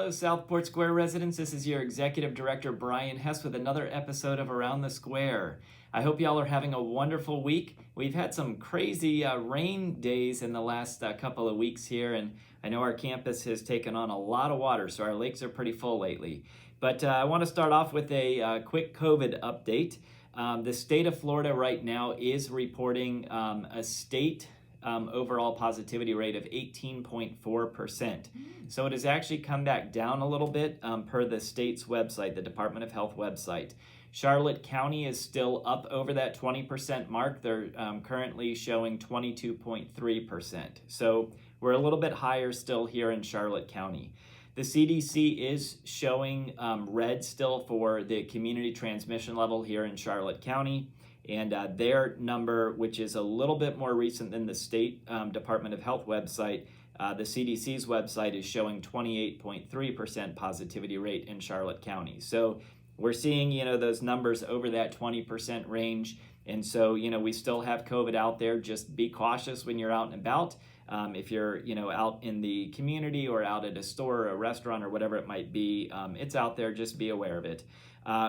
Hello, Southport Square residents. This is your Executive Director, Brian Hess, with another episode of Around the Square. I hope y'all are having a wonderful week. We've had some crazy rain days in the last couple of weeks here, and I know our campus has taken on a lot of water, so our lakes are pretty full lately. But I want to start off with a quick COVID update. The state of Florida right now is reporting a state overall positivity rate of 18.4%. So it has actually come back down a little bit per the state's website, the Department of Health website. Charlotte County is still up over that 20% mark. They're currently showing 22.3%. So we're a little bit higher still here in Charlotte County. The CDC is showing red still for the community transmission level here in Charlotte County. And their number, which is a little bit more recent than the State Department of Health website, the CDC's website is showing 28.3% positivity rate in Charlotte County. So we're seeing, those numbers over that 20% range. And so, we still have COVID out there. Just be cautious when you're out and about. If you're, out in the community or out at a store or a restaurant or whatever it might be, it's out there. Just be aware of it.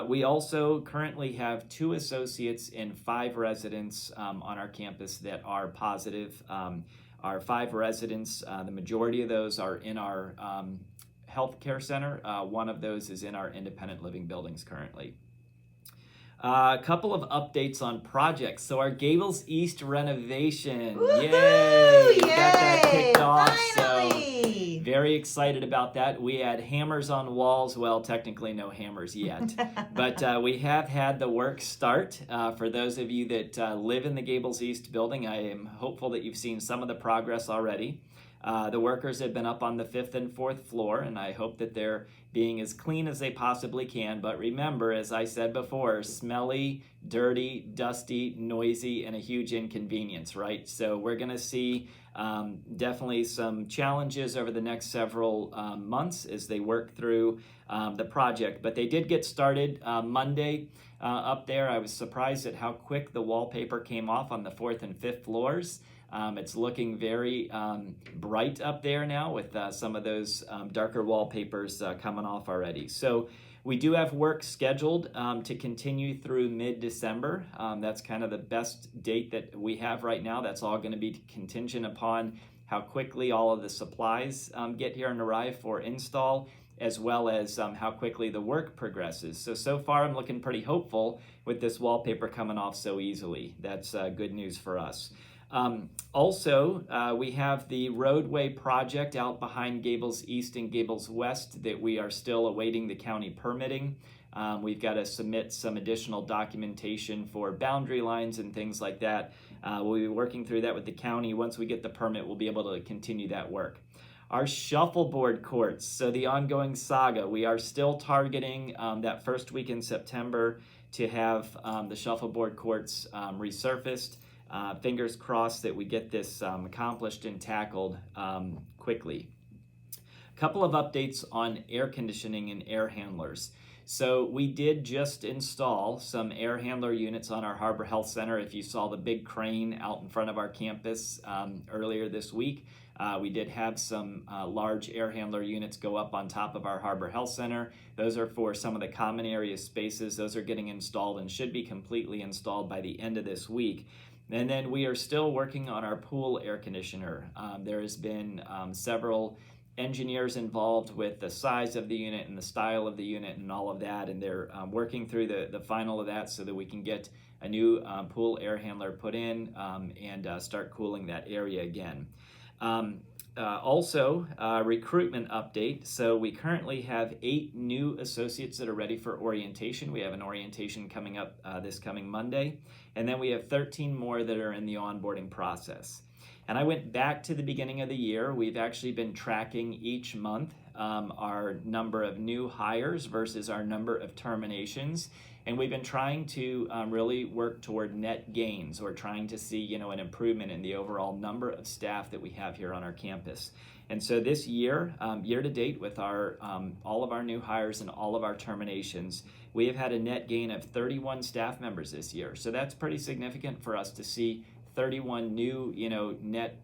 We also currently have 2 associates and 5 residents on our campus that are positive. Our 5 residents, the majority of those are in our healthcare center. One of those is in our independent living buildings currently. A couple of updates on projects. So our Gables East renovation, Woo-hoo! Yay! Got that kicked off. Finally! So very excited about that. We had hammers on walls. Well, technically no hammers yet, but we have had the work start. For those of you that live in the Gables East building, I am hopeful that you've seen some of the progress already. The workers have been up on the 5th and 4th floor, and I hope that they're being as clean as they possibly can. But remember, as I said before, smelly, dirty, dusty, noisy, and a huge inconvenience, right? So we're going to see definitely some challenges over the next several months as they work through the project. But they did get started Monday up there. I was surprised at how quick the wallpaper came off on the 4th and 5th floors. It's looking very bright up there now with some of those darker wallpapers coming off already. So we do have work scheduled to continue through mid-December. That's kind of the best date that we have right now. That's all going to be contingent upon how quickly all of the supplies get here and arrive for install, as well as how quickly the work progresses. So far I'm looking pretty hopeful with this wallpaper coming off so easily. That's good news for us. Also, we have the roadway project out behind Gables East and Gables West that we are still awaiting the county permitting. We've got to submit some additional documentation for boundary lines and things like that. We'll be working through that with the county. Once we get the permit, we'll be able to continue that work. Our shuffleboard courts, so the ongoing saga, we are still targeting that first week in September to have the shuffleboard courts resurfaced. Fingers crossed that we get this accomplished and tackled quickly. A couple of updates on air conditioning and air handlers. So we did just install some air handler units on our Harbor Health Center. If you saw the big crane out in front of our campus earlier this week, we did have some large air handler units go up on top of our Harbor Health Center. Those are for some of the common area spaces. Those are getting installed and should be completely installed by the end of this week. And then we are still working on our pool air conditioner. There has been several engineers involved with the size of the unit and the style of the unit and all of that, and they're working through the final of that so that we can get a new pool air handler put in and start cooling that area again. Also, recruitment update. So we currently have 8 new associates that are ready for orientation. We have an orientation coming up this coming Monday. And then we have 13 more that are in the onboarding process. And I went back to the beginning of the year. We've actually been tracking each month our number of new hires versus our number of terminations. And we've been trying to really work toward net gains, or trying to see, an improvement in the overall number of staff that we have here on our campus. And so this year, year to date, with our all of our new hires and all of our terminations, we have had a net gain of 31 staff members this year. So that's pretty significant for us to see 31 new, net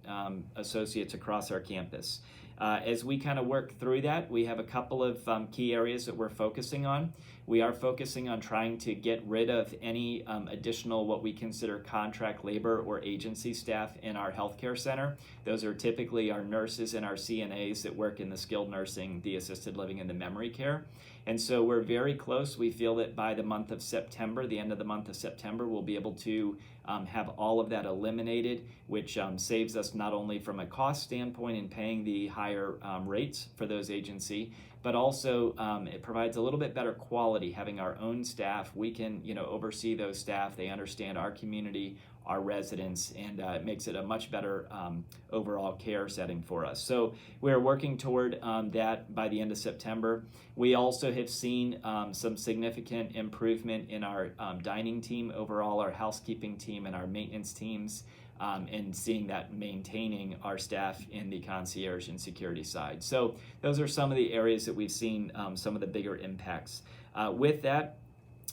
associates across our campus. As we kind of work through that, we have a couple of key areas that we're focusing on. We are focusing on trying to get rid of any additional what we consider contract labor or agency staff in our healthcare center. Those are typically our nurses and our CNAs that work in the skilled nursing, the assisted living, and the memory care. And so we're very close. We feel that by the month of September, the end of the month of September, we'll be able to have all of that eliminated, which saves us not only from a cost standpoint in paying the higher rates for those agency, but also it provides a little bit better quality having our own staff. We can oversee those staff. They understand our community, our residents, and it makes it a much better overall care setting for us. So we're working toward that by the end of September. We also have seen some significant improvement in our dining team overall, our housekeeping team, and our maintenance teams, and seeing that maintaining our staff in the concierge and security side. So those are some of the areas that we've seen some of the bigger impacts. With that,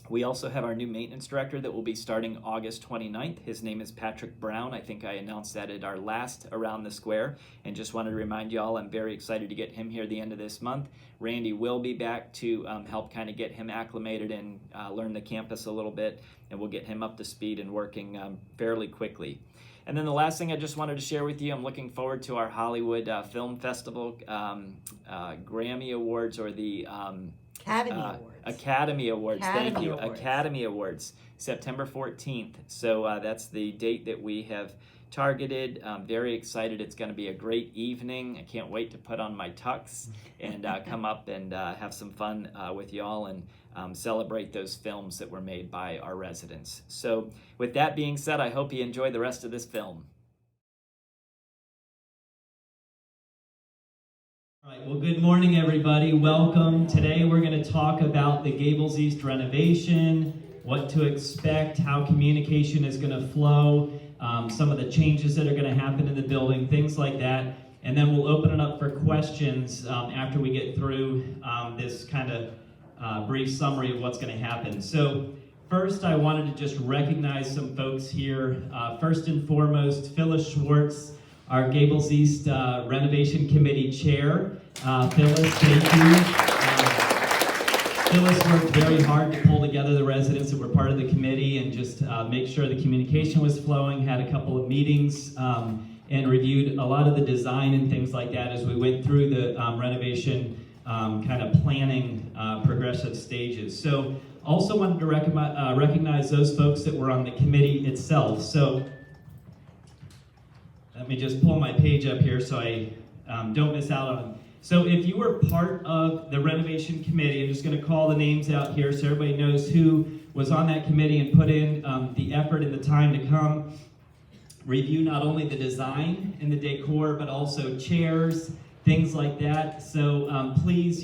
we also have our new maintenance director that will be starting August 29th. His name is Patrick Brown. I think I announced that at our last Around the Square, and just wanted to remind you all I'm very excited to get him here at the end of this month. Randy will be back to help kind of get him acclimated and learn the campus a little bit, and we'll get him up to speed and working fairly quickly. And then the last thing I just wanted to share with you, I'm looking forward to our Hollywood Film Festival Grammy Awards, or the Academy Awards. Thank you. Academy Awards, September 14th. So that's the date that we have targeted. I'm very excited. It's going to be a great evening. I can't wait to put on my tux and come up and have some fun with y'all and celebrate those films that were made by our residents. So with that being said, I hope you enjoy the rest of this film. All right, well, good morning, everybody. Welcome. Today we're going to talk about the Gables East renovation, what to expect, how communication is going to flow, some of the changes that are going to happen in the building, things like that. And then we'll open it up for questions after we get through this kind of brief summary of what's going to happen. So first, I wanted to just recognize some folks here. First and foremost, Phyllis Schwartz, our Gables East Renovation Committee Chair. Phyllis, thank you. Phyllis worked very hard to pull together the residents that were part of the committee and just make sure the communication was flowing, had a couple of meetings, and reviewed a lot of the design and things like that as we went through the renovation kind of planning progressive stages. So also wanted to recognize those folks that were on the committee itself. So let me just pull my page up here so I don't miss out on them. So if you were part of the renovation committee, I'm just going to call the names out here so everybody knows who was on that committee and put in the effort and the time to come review not only the design and the decor, but also chairs, things like that. So please,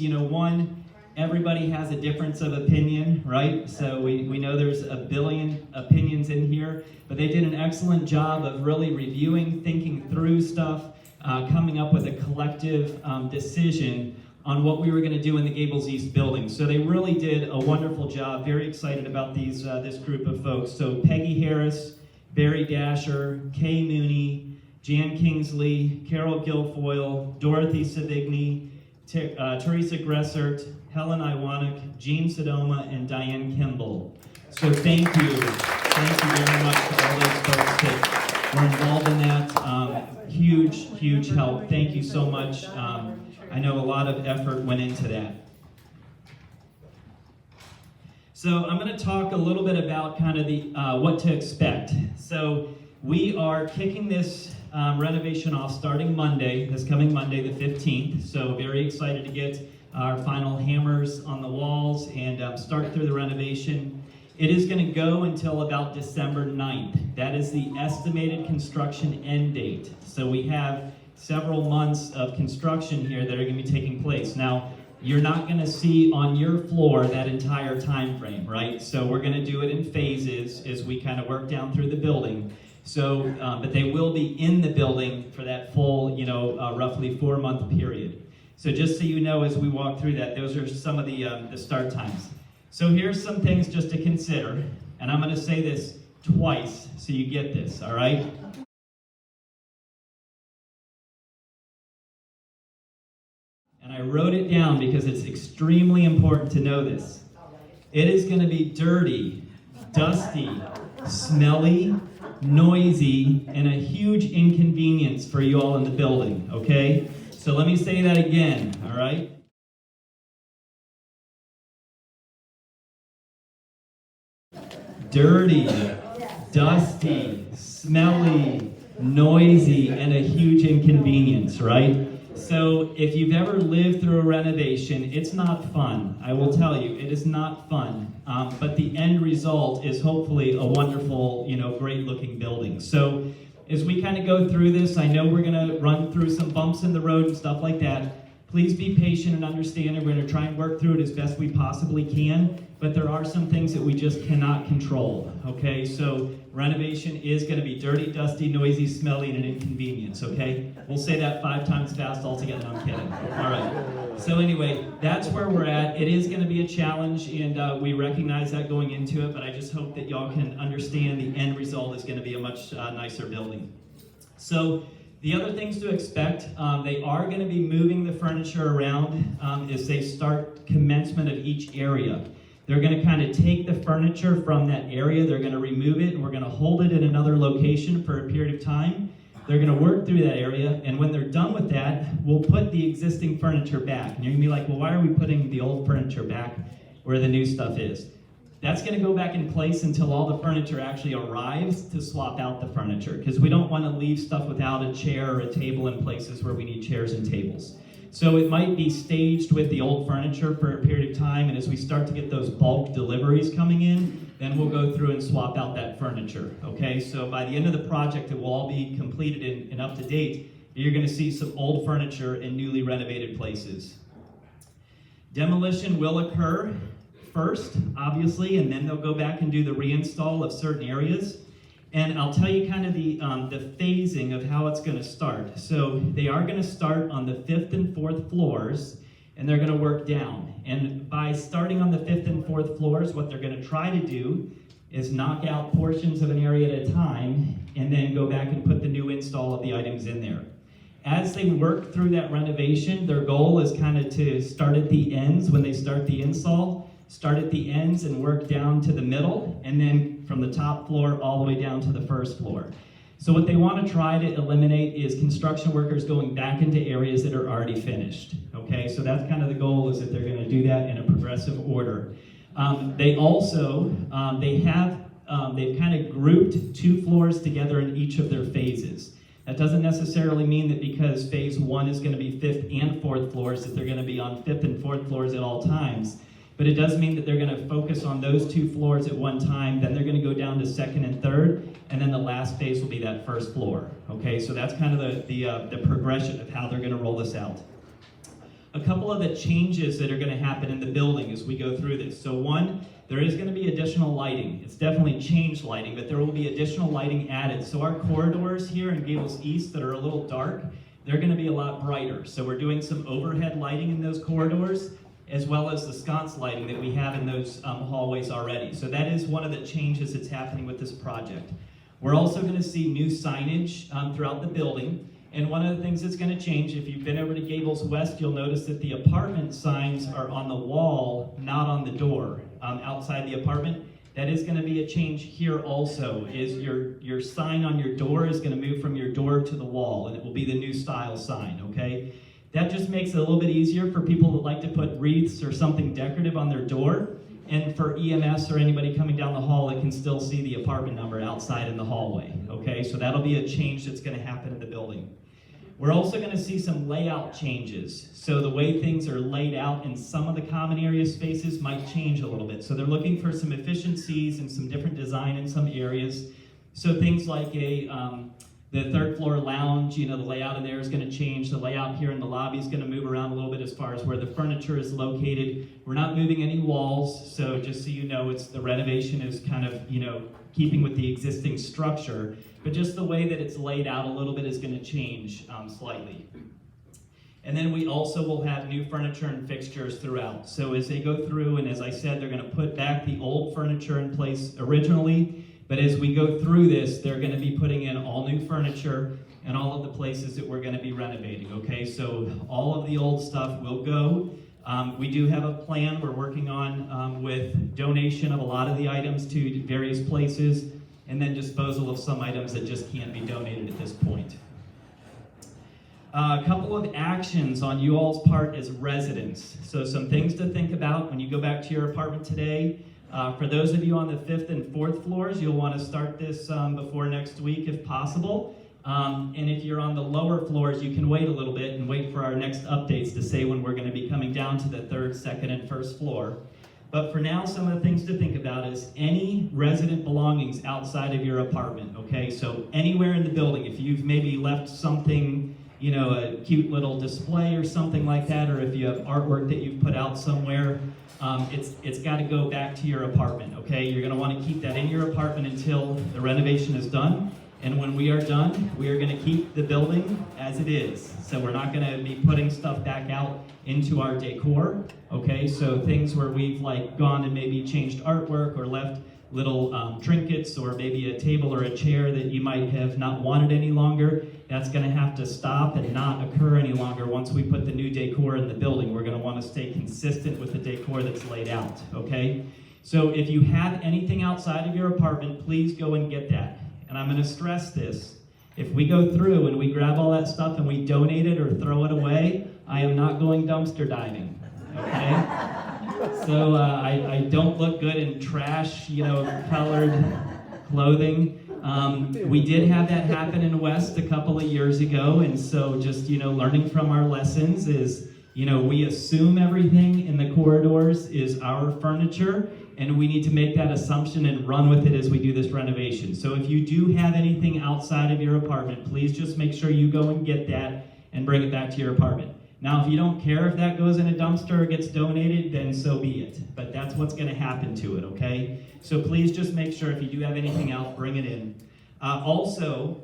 everybody has a difference of opinion, right? So we know there's a billion opinions in here, but they did an excellent job of really reviewing, thinking through stuff, coming up with a collective decision on what we were going to do in the Gables East building. So they really did a wonderful job. Very excited about this group of folks. So Peggy Harris, Barry Dasher, Kay Mooney, Jan Kingsley, Carol Guilfoyle, Dorothy Savigny, Teresa Gressert, Helen Iwanek, Jean Sodoma, and Diane Kimball. So thank you. Thank you very much to all those folks that were involved in that. Huge help. Thank you so much. I know a lot of effort went into that. So I'm going to talk a little bit about kind of the what to expect. So we are kicking this renovation off starting Monday, this coming Monday the 15th. So very excited to get our final hammers on the walls and start through the renovation. It is going to go until about December 9th. That is the estimated construction end date. So we have several months of construction here that are going to be taking place. Now, you're not going to see on your floor that entire time frame, right? So we're going to do it in phases as we kind of work down through the building. So, but they will be in the building for that full, roughly 4-month period. So just so you know, as we walk through that, those are some of the start times. So here's some things just to consider, and I'm going to say this twice so you get this, all right? I wrote it down because it's extremely important to know this. It is going to be dirty, dusty, smelly, noisy, and a huge inconvenience for you all in the building, okay? So let me say that again, all right? Dirty, dusty, smelly, noisy, and a huge inconvenience, right? So if you've ever lived through a renovation, it's not fun. I will tell you, it is not fun. But the end result is hopefully a wonderful, great looking building. So as we kind of go through this, I know we're going to run through some bumps in the road and stuff like that. Please be patient and understand, and we're going to try and work through it as best we possibly can. But there are some things that we just cannot control, okay? So renovation is going to be dirty, dusty, noisy, smelly, and an inconvenience, okay? We'll say that 5 times fast altogether. I'm kidding. All right. So anyway, that's where we're at. It is going to be a challenge, and we recognize that going into it, but I just hope that y'all can understand the end result is going to be a much nicer building. So the other things to expect, they are going to be moving the furniture around as they start commencement of each area. They're going to kind of take the furniture from that area, they're going to remove it, and we're going to hold it in another location for a period of time. They're going to work through that area, and when they're done with that, we'll put the existing furniture back. And you're going to be like, well, why are we putting the old furniture back where the new stuff is? That's going to go back in place until all the furniture actually arrives to swap out the furniture, because we don't want to leave stuff without a chair or a table in places where we need chairs and tables. So it might be staged with the old furniture for a period of time, and as we start to get those bulk deliveries coming in, then we'll go through and swap out that furniture, okay? So by the end of the project, it will all be completed and up to date. You're going to see some old furniture in newly renovated places. Demolition will occur first, obviously, and then they'll go back and do the reinstall of certain areas. And I'll tell you kind of the phasing of how it's going to start. So they are going to start on the 5th and 4th floors, and they're going to work down. And by starting on the 5th and 4th floors, what they're going to try to do is knock out portions of an area at a time, and then go back and put the new install of the items in there. As they work through that renovation, their goal is kind of to start at the ends when they start the install, start at the ends and work down to the middle, and then from the top floor all the way down to the first floor. So what they want to try to eliminate is construction workers going back into areas that are already finished. Okay, so that's kind of the goal, is that they're going to do that in a progressive order. They've kind of grouped 2 floors together in each of their phases. That doesn't necessarily mean that because phase 1 is going to be 5th and 4th floors that they're going to be on 5th and 4th floors at all times. But it does mean that they're going to focus on those 2 floors at one time, then they're going to go down to 2nd and 3rd, and then the last phase will be that 1st floor. Okay, so that's kind of the progression of how they're going to roll this out. A couple of the changes that are going to happen in the building as we go through this. So one, there is going to be additional lighting. It's definitely changed lighting, but there will be additional lighting added. So our corridors here in Gables East that are a little dark, they're going to be a lot brighter. So we're doing some overhead lighting in those corridors, as well as the sconce lighting that we have in those hallways already. So that is one of the changes that's happening with this project. We're also going to see new signage throughout the building. And one of the things that's going to change, if you've been over to Gables West, you'll notice that the apartment signs are on the wall, not on the door, outside the apartment. That is going to be a change here also, is your sign on your door is going to move from your door to the wall, and it will be the new style sign, okay? That just makes it a little bit easier for people that like to put wreaths or something decorative on their door. And for EMS or anybody coming down the hall, it can still see the apartment number outside in the hallway. Okay, so that'll be a change that's going to happen in the building. We're also going to see some layout changes. So the way things are laid out in some of the common area spaces might change a little bit. So they're looking for some efficiencies and some different design in some areas. So things like the 3rd floor lounge, the layout in there is going to change. The layout here in the lobby is going to move around a little bit as far as where the furniture is located. We're not moving any walls, so just so you know, the renovation is kind of, keeping with the existing structure, but just the way that it's laid out a little bit is going to change slightly. And then we also will have new furniture and fixtures throughout. So as they go through, and as I said, they're going to put back the old furniture in place originally, but as we go through this, they're going to be putting in all new furniture, and all of the places that we're going to be renovating, okay? So all of the old stuff will go. We do have a plan we're working on with donation of a lot of the items to various places, and then disposal of some items that just can't be donated at this point. A couple of actions on you all's part as residents. So some things to think about when you go back to your apartment today. For those of you on the 5th and 4th floors, you'll want to start this before next week if possible. And if you're on the lower floors, you can wait a little bit and wait for our next updates to say when we're going to be coming down to the 3rd, 2nd, and 1st floor. But for now, some of the things to think about is any resident belongings outside of your apartment, okay? So anywhere in the building, if you've maybe left something, you know, a cute little display or something like that, or if you have artwork that you've put out somewhere, it's got to go back to your apartment, okay? You're going to want to keep that in your apartment until the renovation is done. And when we are done, we are going to keep the building as it is. So we're not going to be putting stuff back out into our decor, okay? So things where we've like gone and maybe changed artwork or left little trinkets or maybe a table or a chair that you might have not wanted any longer, that's going to have to stop and not occur any longer once we put the new decor in the building. We're going to want to stay consistent with the decor that's laid out, okay? So if you have anything outside of your apartment, please go and get that. And I'm going to stress this. If we go through and we grab all that stuff and we donate it or throw it away, I am not going dumpster diving, okay? So I don't look good in trash, you know, colored clothing. We did have that happen in West a couple of years ago, and so just, you know, learning from our lessons is, you know, we assume everything in the corridors is our furniture, and we need to make that assumption and run with it as we do this renovation. So if you do have anything outside of your apartment, please just make sure you go and get that and bring it back to your apartment. Now, if you don't care if that goes in a dumpster or gets donated, then so be it. But that's what's going to happen to it, okay? So please just make sure if you do have anything out, bring it in. Also,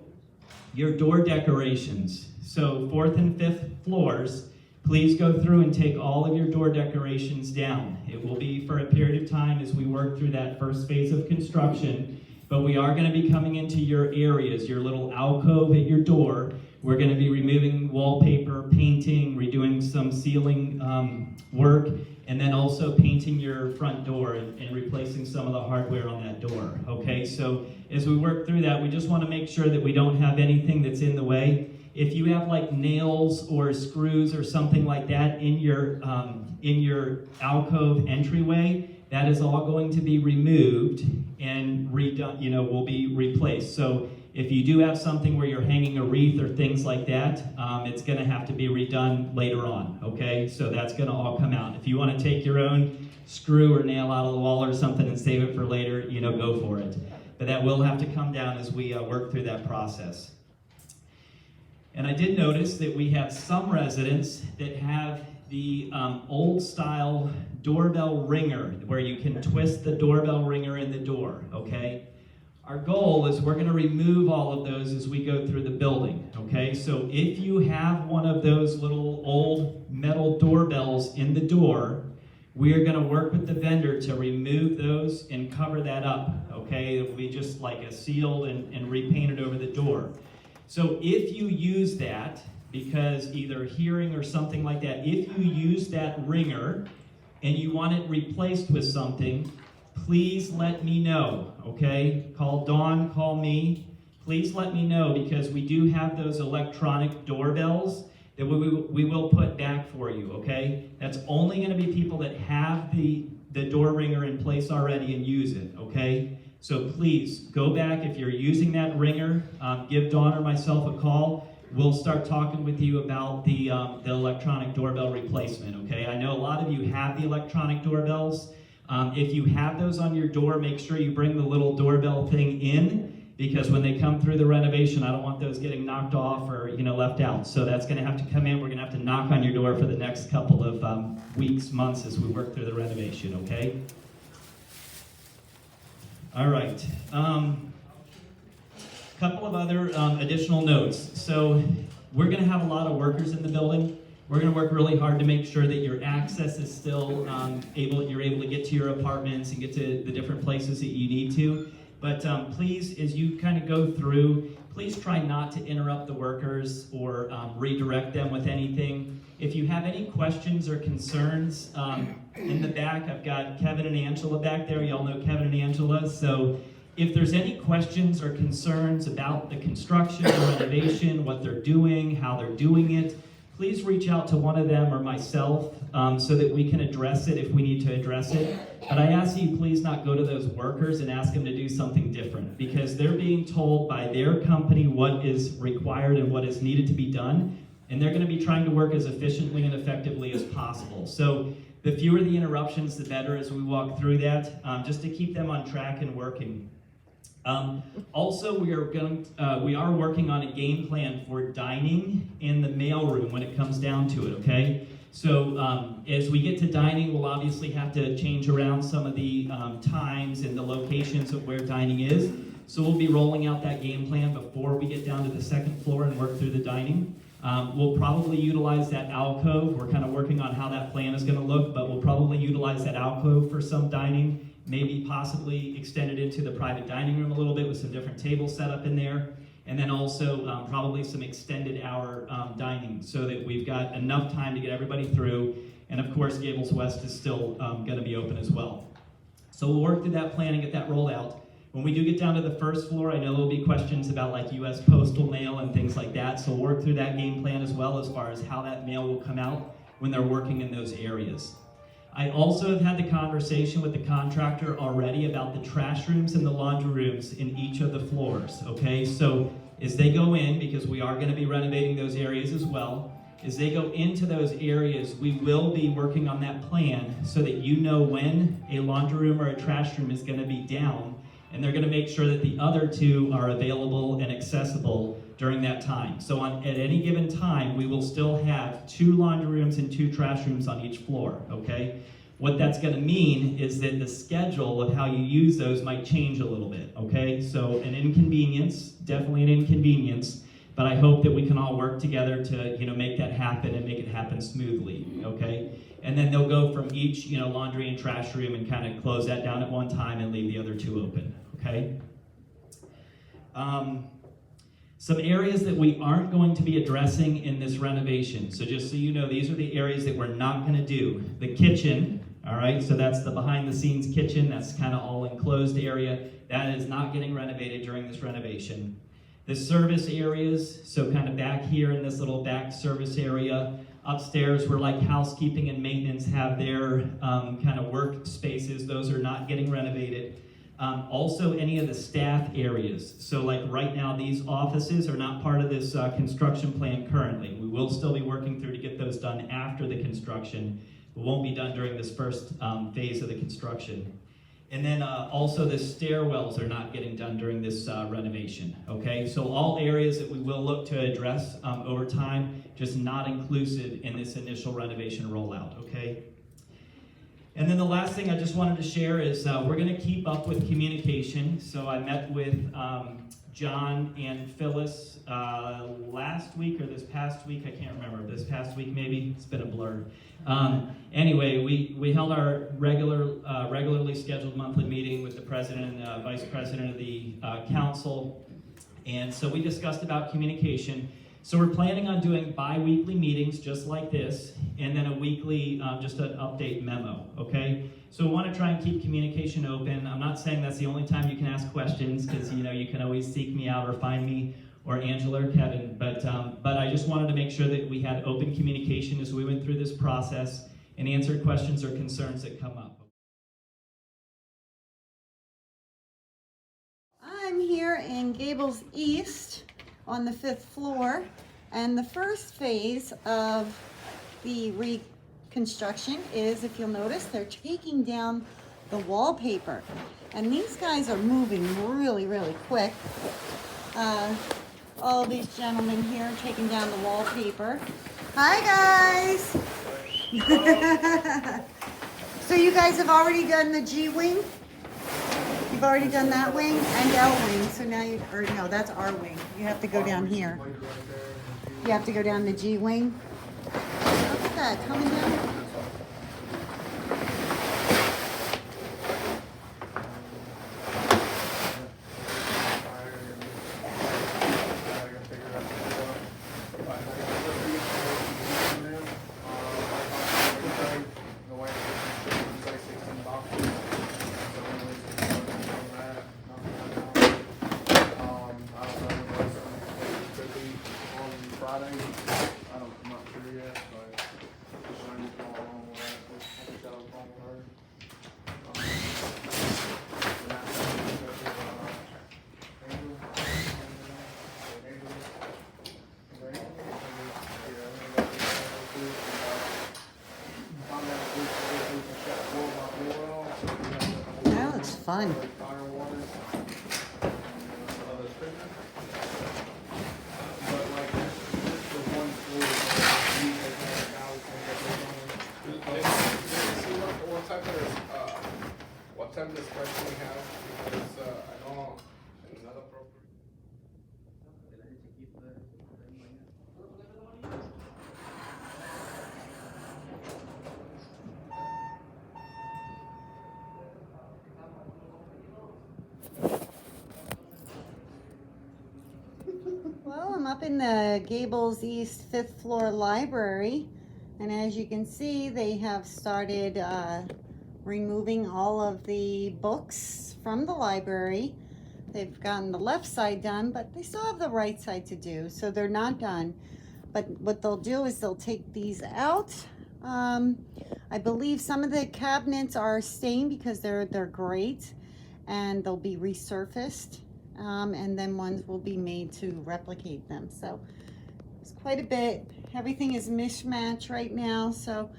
your door decorations. So 4th and 5th floors, please go through and take all of your door decorations down. It will be for a period of time as we work through that first phase of construction, but we are going to be coming into your areas, your little alcove at your door. We're going to be removing wallpaper, painting, redoing some ceiling work, and then also painting your front door and replacing some of the hardware on that door, okay? So as we work through that, we just want to make sure that we don't have anything that's in the way. If you have like nails or screws or something like that in your alcove entryway, that is all going to be removed and redone, you know, will be replaced. So if you do have something where you're hanging a wreath or things like that, it's going to have to be redone later on, okay? So that's going to all come out. If you want to take your own screw or nail out of the wall or something and save it for later, you know, go for it. But that will have to come down as we work through that process. And I did notice that we have some residents that have the old style doorbell ringer where you can twist the doorbell ringer in the door, okay? Our goal is we're going to remove all of those as we go through the building, okay? So if you have one of those little old metal doorbells in the door, we are going to work with the vendor to remove those and cover that up, okay? It will be just like a sealed and repainted over the door. So if you use that, because either hearing or something like that, if you use that ringer and you want it replaced with something, please let me know, okay? Call Dawn, call me. Please let me know because we do have those electronic doorbells that we will put back for you, okay? That's only going to be people that have the door ringer in place already and use it, okay? So please go back. If you're using that ringer, give Dawn or myself a call. We'll start talking with you about the electronic doorbell replacement, okay? I know a lot of you have the electronic doorbells. If you have those on your door, make sure you bring the little doorbell thing in because when they come through the renovation, I don't want those getting knocked off or, you know, left out. So that's going to have to come in. We're going to have to knock on your door for the next couple of weeks, months as we work through the renovation, okay? All right. Couple of other additional notes. So we're going to have a lot of workers in the building. We're going to work really hard to make sure that your access is still you're able to get to your apartments and get to the different places that you need to. But please, as you kind of go through, please try not to interrupt the workers or redirect them with anything. If you have any questions or concerns, in the back, I've got Kevin and Angela back there. Y'all know Kevin and Angela. So if there's any questions or concerns about the construction, the renovation, what they're doing, how they're doing it, please reach out to one of them or myself so that we can address it if we need to address it. But I ask you please not go to those workers and ask them to do something different, because they're being told by their company what is required and what is needed to be done, and they're going to be trying to work as efficiently and effectively as possible. So the fewer the interruptions, the better as we walk through that, just to keep them on track and working. Also, we are working on a game plan for dining in the mailroom when it comes down to it, okay? So as we get to dining, we'll obviously have to change around some of the times and the locations of where dining is. So we'll be rolling out that game plan before we get down to the second floor and work through the dining. We'll probably utilize that alcove. We're kind of working on how that plan is going to look, but we'll probably utilize that alcove for some dining. Maybe possibly extend it into the private dining room a little bit with some different tables set up in there. And then also probably some extended hour dining so that we've got enough time to get everybody through. And of course, Gables West is still going to be open as well. So we'll work through that plan and get that rolled out. When we do get down to the first floor, I know there'll be questions about like U.S. postal mail and things like that. So we'll work through that game plan as well as far as how that mail will come out when they're working in those areas. I also have had the conversation with the contractor already about the trash rooms and the laundry rooms in each of the floors, okay? So as they go in, because we are going to be renovating those areas as well, as they go into those areas, we will be working on that plan so that you know when a laundry room or a trash room is going to be down, and they're going to make sure that the other two are available and accessible during that time. So at any given time, we will still have 2 laundry rooms and 2 trash rooms on each floor, okay? What that's going to mean is that the schedule of how you use those might change a little bit, okay? So an inconvenience, definitely an inconvenience, but I hope that we can all work together to, make that happen and make it happen smoothly, okay? And then they'll go from each, laundry and trash room and kind of close that down at one time and leave the other 2 open, okay? Some areas that we aren't going to be addressing in this renovation. So just so you know, these are the areas that we're not going to do. The kitchen, all right, so that's the behind the scenes kitchen. That's kind of all enclosed area. That is not getting renovated during this renovation. The service areas, so kind of back here in this little back service area, upstairs where like housekeeping and maintenance have their kind of work spaces, those are not getting renovated. Also any of the staff areas. So like right now, these offices are not part of this construction plan currently. We will still be working through to get those done after the construction. It won't be done during this first phase of the construction. And then also the stairwells are not getting done during this renovation, okay? So all areas that we will look to address over time, just not inclusive in this initial renovation rollout, okay? And then the last thing I just wanted to share is we're going to keep up with communication. So I met with John and Phyllis last week or this past week. I can't remember. This past week maybe. It's been a blur. Anyway, we held our regularly scheduled monthly meeting with the president and vice president of the council. And so we discussed about communication. So we're planning on doing bi-weekly meetings just like this, and then a weekly, just an update memo, okay? So we want to try and keep communication open. I'm not saying that's the only time you can ask questions, because you can always seek me out or find me, or Angela or Kevin, but I just wanted to make sure that we had open communication as we went through this process and answered questions or concerns that come up. I'm here in Gables East on the 5th floor, and the first phase of the reconstruction is, if you'll notice, they're taking down the wallpaper, and these guys are moving really, really quick. All these gentlemen here are taking down the wallpaper. Hi guys! So you guys have already done the G wing? You've already done that wing and L wing, so now no, that's R wing. You have to go down here. You have to go down the G wing. Look at that, coming down. Friday. I'm not sure yet, but just trying to follow along with that. I think that was wrong with her. That looks fun. What time does question we have? Because I know another property. Well, I'm up in the Gables East 5th floor library, and as you can see, they have started removing all of the books from the library. They've gotten the left side done, but they still have the right side to do, so they're not done. But what they'll do is they'll take these out. I believe some of the cabinets are staying because they're great, and they'll be resurfaced. And then ones will be made to replicate them. So it's quite a bit. Everything is mismatched right now, so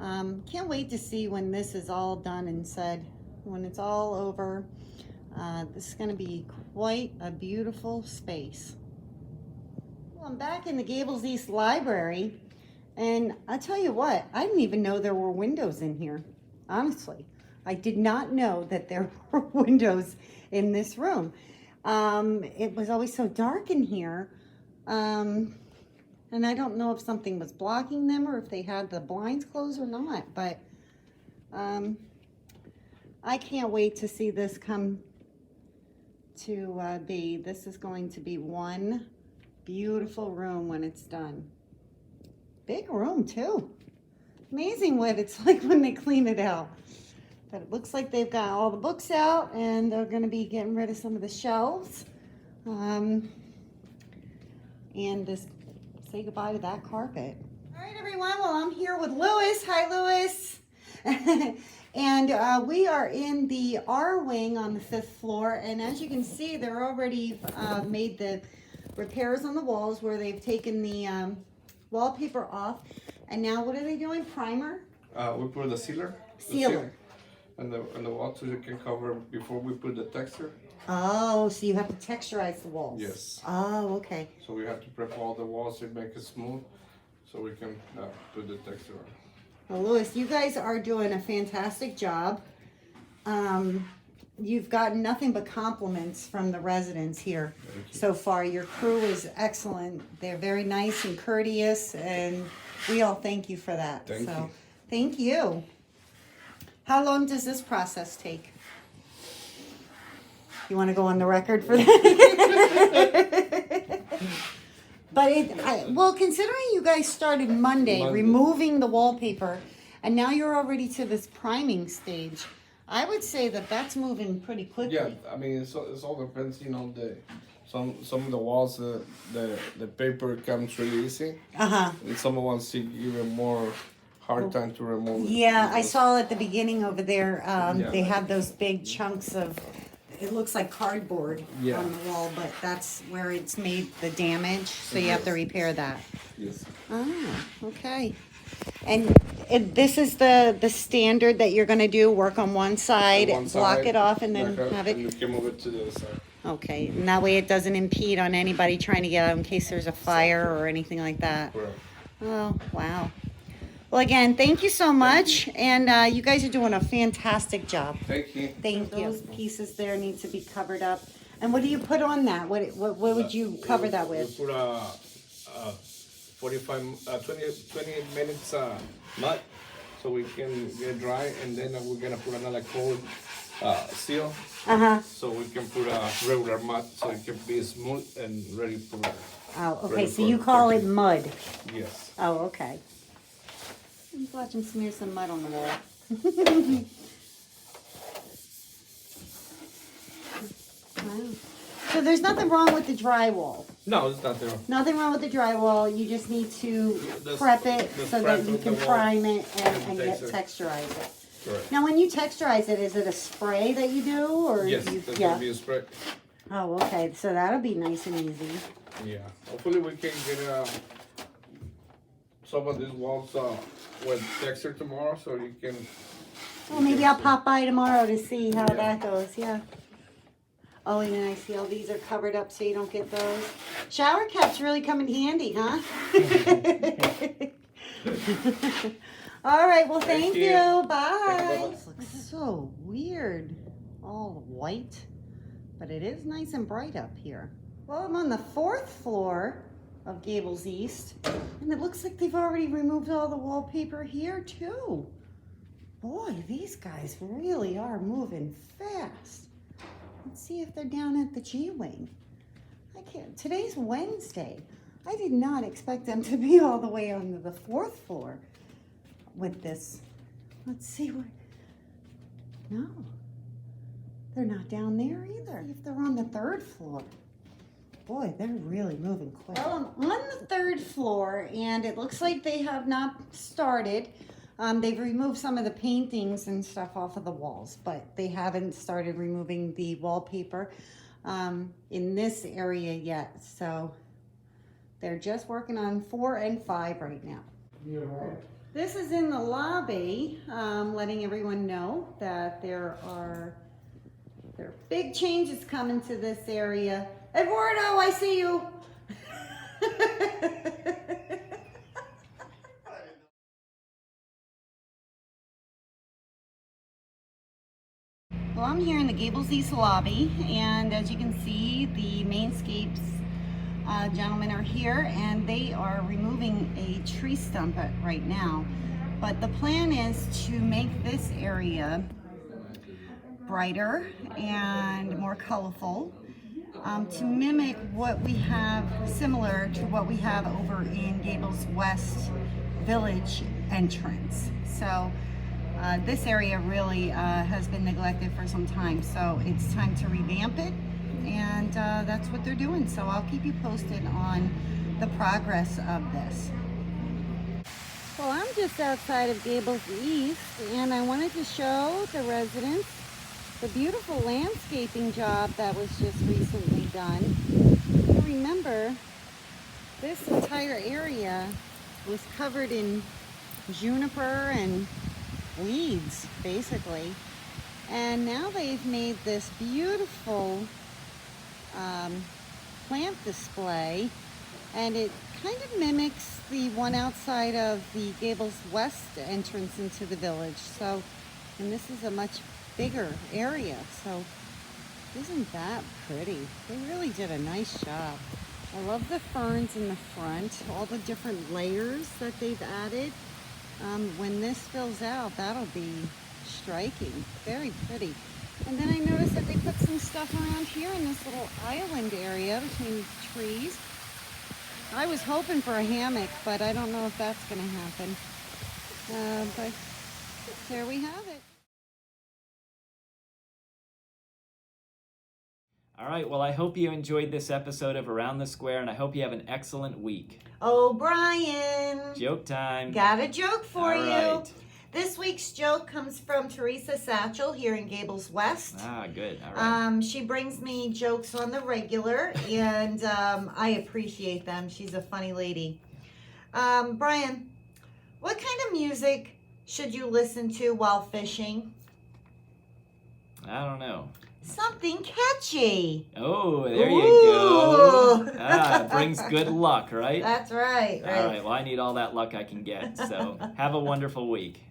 can't wait to see when this is all done and said. When it's all over, this is going to be quite a beautiful space. Well, I'm back in the Gables East Library, and I'll tell you what, I didn't even know there were windows in here. Honestly, I did not know that there were windows in this room. It was always so dark in here, and I don't know if something was blocking them or if they had the blinds closed or not, but I can't wait to see this come to be. This is going to be one beautiful room when it's done. Big room too. Amazing what it's like when they clean it out. But it looks like they've got all the books out, and they're going to be getting rid of some of the shelves. And just say goodbye to that carpet. All right, everyone. Well, I'm here with Louis. Hi, Louis. And we are in the R wing on the 5th floor. And as you can see, they're already made the repairs on the walls where they've taken the wallpaper off. And now what are they doing? Primer? We put the sealer. Sealer. And the wall so you can cover before we put the texture. Oh, so you have to texturize the walls. Yes. Oh, okay. So we have to prep all the walls to make it smooth, so we can put the texture on. Well, Louis, you guys are doing a fantastic job. You've gotten nothing but compliments from the residents here so far. Your crew is excellent. They're very nice and courteous, and we all thank you for that. Thank you. Thank you. How long does this process take? You want to go on the record for that? But well, considering you guys started Monday, removing the wallpaper, and now you're already to this priming stage, I would say that that's moving pretty quickly. Yeah, I mean, it all depends. You know, some of the walls, the paper comes really easy, and some ones take even more hard time to remove. Yeah, I saw at the beginning over there. They have those big chunks of. It looks like cardboard on the wall, but that's where it's made the damage, so you have to repair that. Yes. Ah, okay. And this is the standard that you're going to do, work on one side, block it off, and then have it... And you can move it to the other side. Okay, and that way it doesn't impede on anybody trying to get out in case there's a fire or anything like that. Correct. Oh, wow. Well, again, thank you so much, and you guys are doing a fantastic job. Thank you. Thank you. Those pieces there need to be covered up. And what do you put on that? What would you cover that with? We put 20 minutes mud, so we can get dry, and then we're gonna put another cold seal. So we can put a regular mud, so it can be smooth and ready for. Oh, okay. So you call it mud. Yes. Oh, okay. Let's watch him smear some mud on the wall. Wow. So there's nothing wrong with the drywall. No, it's not there. Nothing wrong with the drywall. You just need to prep it so that you can prime it and get texturize it. Correct. Now, when you texturize it, is it a spray that you do, or Yes, you, there's gonna be a spray. Oh, okay. So that'll be nice and easy. Yeah. Hopefully we can get some of these walls with texture tomorrow, so you can. Well, maybe I'll pop by tomorrow to see how that goes. Yeah. Oh, and then I see all these are covered up so you don't get those. Shower caps really come in handy, huh? All right, well, thank you. Bye. This looks so weird. All white, but it is nice and bright up here. Well, I'm on the 4th floor of Gables East, and it looks like they've already removed all the wallpaper here, too. Boy, these guys really are moving fast. Let's see if they're down at the G-Wing. Today's Wednesday. I did not expect them to be all the way on the 4th floor with this. Let's see where. No, they're not down there either. If they're on the 3rd floor. Boy, they're really moving quick. Well, I'm on the 3rd floor, and it looks like they have not started. They've removed some of the paintings and stuff off of the walls, but they haven't started removing the wallpaper in this area yet. So they're just working on 4 and 5 right now. Yeah. This is in the lobby, letting everyone know that there are big changes coming to this area. Eduardo, I see you. Well, I'm here in the Gables East lobby, and as you can see, the Mainscapes gentlemen are here, and they are removing a tree stump right now. But the plan is to make this area brighter and more colorful, to mimic what we have, similar to what we have over in Gables West Village entrance. So this area really has been neglected for some time, so it's time to revamp it, and that's what they're doing. So I'll keep you posted on the progress of this. Well, I'm just outside of Gables East, and I wanted to show the residents the beautiful landscaping job that was just recently done. You remember, this entire area was covered in juniper and weeds, basically, and now they've made this beautiful plant display, and it kind of mimics the one outside of the Gables West entrance into the village. So, and this is a much bigger area, so isn't that pretty? They really did a nice job. I love the ferns in the front, all the different layers that they've added. When this fills out, that'll be striking. Very pretty. And then I noticed that they put some stuff around here in this little island area between the trees. I was hoping for a hammock, but I don't know if that's going to happen. But there we have it. All right, well, I hope you enjoyed this episode of Around the Square, and I hope you have an excellent week. Oh, Brian. Joke time. Got a joke for All you. right. This week's joke comes from Teresa Satchel here in Gables West. Ah, good. All right. She brings me jokes on the regular, and I appreciate them. She's a funny lady. Brian, what kind of music should you listen to while fishing? I don't know. Something catchy. Oh, there you go. Ooh. It brings good luck, right? That's right. All right, well, I need all that luck I can get. So have a wonderful week.